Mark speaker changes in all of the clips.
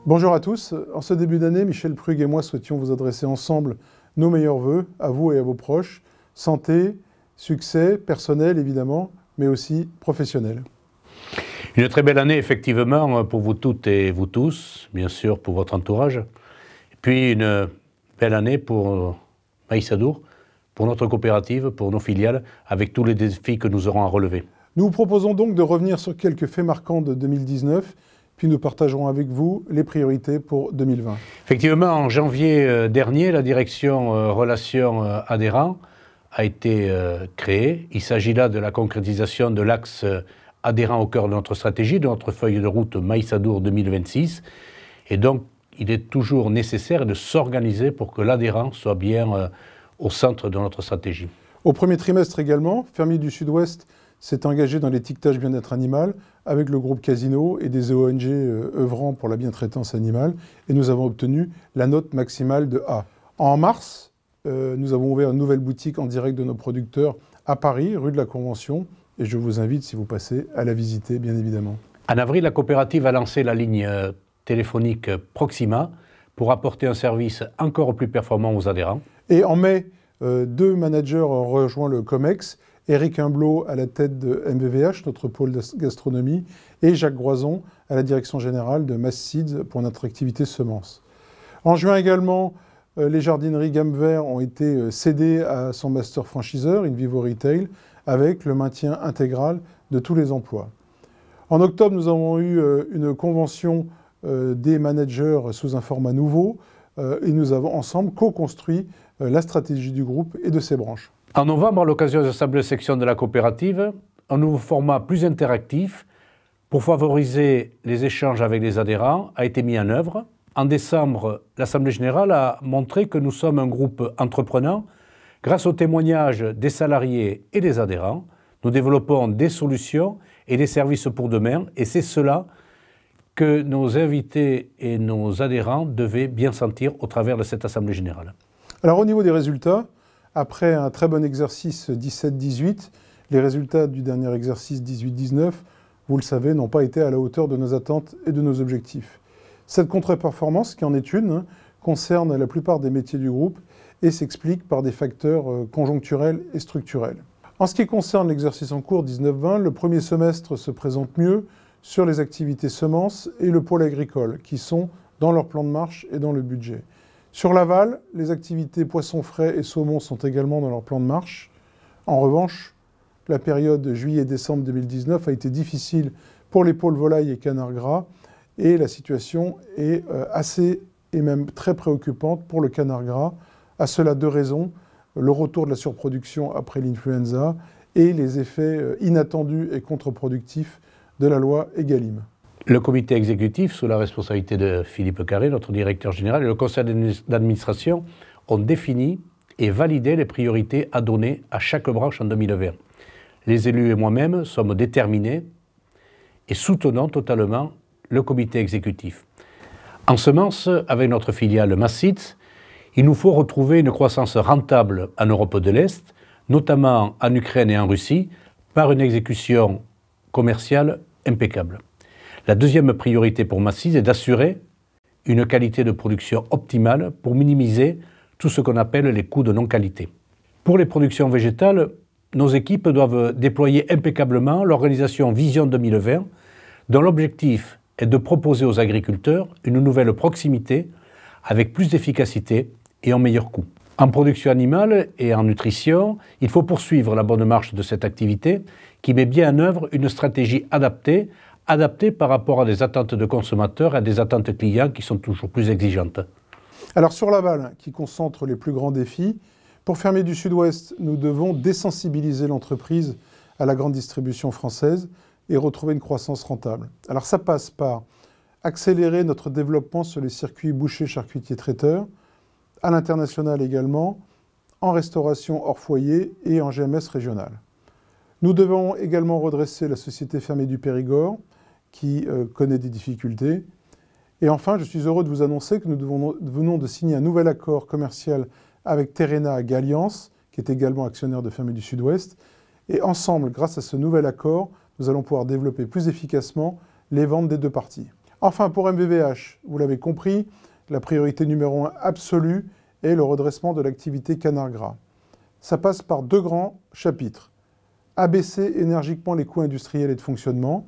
Speaker 1: Bonjour à tous. En ce début d'année, Michel Prug et moi souhaitions vous adresser ensemble nos meilleurs vœux, à vous et à vos proches. Santé, succès, personnel évidemment, mais aussi professionnel.
Speaker 2: Une très belle année, effectivement, pour vous toutes et vous tous, bien sûr pour votre entourage. Et puis une belle année pour Maïs Adour, pour notre coopérative, pour nos filiales, avec tous les défis que nous aurons à relever.
Speaker 1: Nous vous proposons donc de revenir sur quelques faits marquants de 2019, puis nous partagerons avec vous les priorités pour 2020.
Speaker 2: Effectivement, en janvier dernier, la direction Relations adhérents a été créée. Il s'agit là de la concrétisation de l'axe adhérent au cœur de notre stratégie, de notre feuille de route Maïs Adour 2026. Et donc, il est toujours nécessaire de s'organiser pour que l'adhérent soit bien au centre de notre stratégie.
Speaker 1: Au premier trimestre également, Fermiers du Sud-Ouest s'est engagé dans l'étiquetage bien-être animal avec le groupe Casino et des ONG œuvrant pour la bientraitance animale. Et nous avons obtenu la note maximale de A. En mars, nous avons ouvert une nouvelle boutique en direct de nos producteurs à Paris, rue de la Convention. Et je vous invite, si vous passez, à la visiter, bien évidemment.
Speaker 2: En avril, la coopérative a lancé la ligne téléphonique Proxima pour apporter un service encore plus performant aux adhérents.
Speaker 1: Et en mai, deux managers ont rejoint le COMEX. Éric Humblot à la tête de MVVH, notre pôle de gastronomie, et Jacques Groison à la direction générale de Mass Seeds pour notre activité semences. En juin également, les jardineries Gamme Vert ont été cédées à son master franchiseur, InVivo Retail, avec le maintien intégral de tous les emplois. En octobre, nous avons eu une convention des managers sous un format nouveau et nous avons ensemble co-construit la stratégie du groupe et de ses branches.
Speaker 2: En novembre, à l'occasion de l'Assemblée section de la coopérative, un nouveau format plus interactif pour favoriser les échanges avec les adhérents a été mis en œuvre. En décembre, l'Assemblée générale a montré que nous sommes un groupe entreprenant. Grâce aux témoignages des salariés et des adhérents, nous développons des solutions et des services pour demain, et c'est cela que nos invités et nos adhérents devaient bien sentir au travers de cette Assemblée générale.
Speaker 1: Alors au niveau des résultats, après un très bon exercice 17-18, les résultats du dernier exercice 18-19, vous le savez, n'ont pas été à la hauteur de nos attentes et de nos objectifs. Cette contre-performance, qui en est une, concerne la plupart des métiers du groupe et s'explique par des facteurs conjoncturels et structurels. En ce qui concerne l'exercice en cours 19-20, le premier semestre se présente mieux sur les activités semences et le pôle agricole, qui sont dans leur plan de marche et dans le budget. Sur l'aval, les activités poissons frais et saumon sont également dans leur plan de marche. En revanche, la période juillet-décembre 2019 a été difficile pour les pôles volailles et canards gras et la situation est assez et même très préoccupante pour le canard gras. À cela deux raisons, le retour de la surproduction après l'influenza et les effets inattendus et contre-productifs de la loi Egalim.
Speaker 2: Le comité exécutif, sous la responsabilité de Philippe Carré, notre directeur général, et le conseil d'administration ont défini et validé les priorités à donner à chaque branche en 2020. Les élus et moi-même sommes déterminés et soutenons totalement le comité exécutif. En semences, avec notre filiale Mass Seeds, il nous faut retrouver une croissance rentable en Europe de l'Est, notamment en Ukraine et en Russie, par une exécution commerciale impeccable. La deuxième priorité pour Mass Seeds est d'assurer une qualité de production optimale pour minimiser tout ce qu'on appelle les coûts de non-qualité. Pour les productions végétales, nos équipes doivent déployer impeccablement l'organisation Vision 2020, dont l'objectif est de proposer aux agriculteurs une nouvelle proximité avec plus d'efficacité et en meilleur coût. En production animale et en nutrition, il faut poursuivre la bonne marche de cette activité qui met bien en œuvre une stratégie adaptée par rapport à des attentes de consommateurs et à des attentes clients qui sont toujours plus exigeantes.
Speaker 1: Alors sur l'aval, qui concentre les plus grands défis, pour Fermiers du Sud-Ouest, nous devons désensibiliser l'entreprise à la grande distribution française et retrouver une croissance rentable. Alors ça passe par accélérer notre développement sur les circuits bouchers, charcutiers, traiteurs, à l'international également, en restauration hors foyer et en GMS régional. Nous devons également redresser la société Fermiers du Périgord, qui connaît des difficultés. Et enfin, je suis heureux de vous annoncer que nous venons de signer un nouvel accord commercial avec Terrena Galliance, qui est également actionnaire de Fermiers du Sud-Ouest. Et ensemble, grâce à ce nouvel accord, nous allons pouvoir développer plus efficacement les ventes des deux parties. Enfin, pour MVVH, vous l'avez compris, la priorité numéro 1 absolue est le redressement de l'activité canard gras. Ça passe par 2 grands chapitres. Abaisser énergiquement les coûts industriels et de fonctionnement.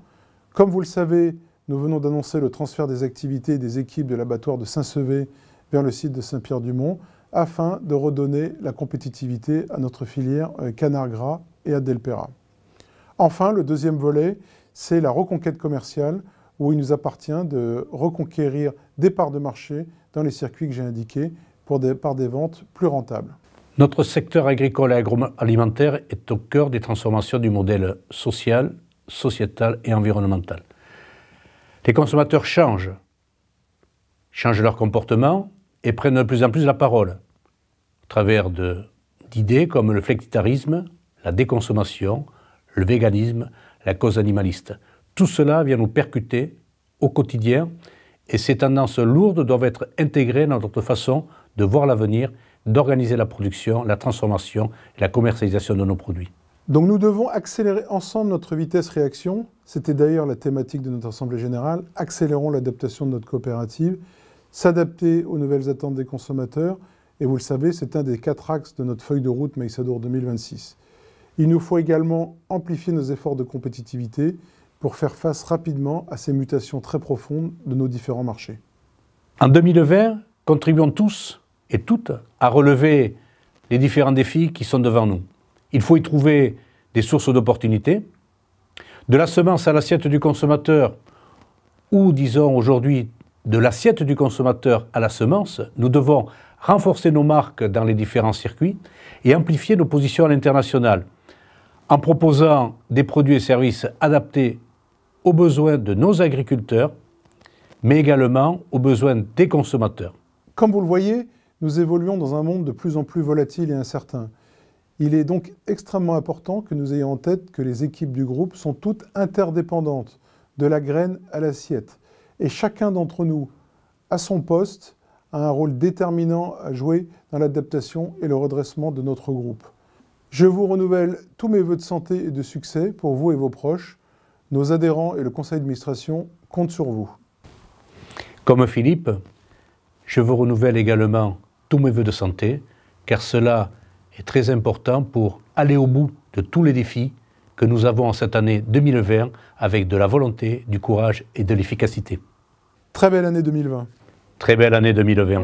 Speaker 1: Comme vous le savez, nous venons d'annoncer le transfert des activités et des équipes de l'abattoir de Saint-Sevé vers le site de Saint-Pierre-du-Mont afin de redonner la compétitivité à notre filière canard gras et à Delpera. Enfin, le deuxième volet, c'est la reconquête commerciale où il nous appartient de reconquérir des parts de marché dans les circuits que j'ai indiqués par des ventes plus rentables.
Speaker 2: Notre secteur agricole et agroalimentaire est au cœur des transformations du modèle social, sociétal et environnemental. Les consommateurs changent leur comportement et prennent de plus en plus la parole à travers d'idées comme le flexitarisme, la déconsommation, le véganisme, la cause animaliste. Tout cela vient nous percuter au quotidien et ces tendances lourdes doivent être intégrées dans notre façon de voir l'avenir, d'organiser la production, la transformation et la commercialisation de nos produits.
Speaker 1: Donc nous devons accélérer ensemble notre vitesse réaction. C'était d'ailleurs la thématique de notre Assemblée générale. Accélérons l'adaptation de notre coopérative, s'adapter aux nouvelles attentes des consommateurs. Et vous le savez, c'est un des 4 axes de notre feuille de route Maïsadour 2026. Il nous faut également amplifier nos efforts de compétitivité pour faire face rapidement à ces mutations très profondes de nos différents marchés.
Speaker 2: En 2020, contribuons tous et toutes à relever les différents défis qui sont devant nous. Il faut y trouver des sources d'opportunités, de la semence à l'assiette du consommateur, ou disons aujourd'hui de l'assiette du consommateur à la semence. Nous devons renforcer nos marques dans les différents circuits et amplifier nos positions à l'international en proposant des produits et services adaptés aux besoins de nos agriculteurs, mais également aux besoins des consommateurs.
Speaker 1: Comme vous le voyez, nous évoluons dans un monde de plus en plus volatile et incertain. Il est donc extrêmement important que nous ayons en tête que les équipes du groupe sont toutes interdépendantes, de la graine à l'assiette. Et chacun d'entre nous, à son poste, a un rôle déterminant à jouer dans l'adaptation et le redressement de notre groupe. Je vous renouvelle tous mes vœux de santé et de succès pour vous et vos proches. Nos adhérents et le conseil d'administration comptent sur vous.
Speaker 2: Comme Philippe, je vous renouvelle également tous mes vœux de santé, car cela est très important pour aller au bout de tous les défis que nous avons en cette année 2020 avec de la volonté, du courage et de l'efficacité.
Speaker 1: Très belle année 2020.
Speaker 2: Très belle année 2020.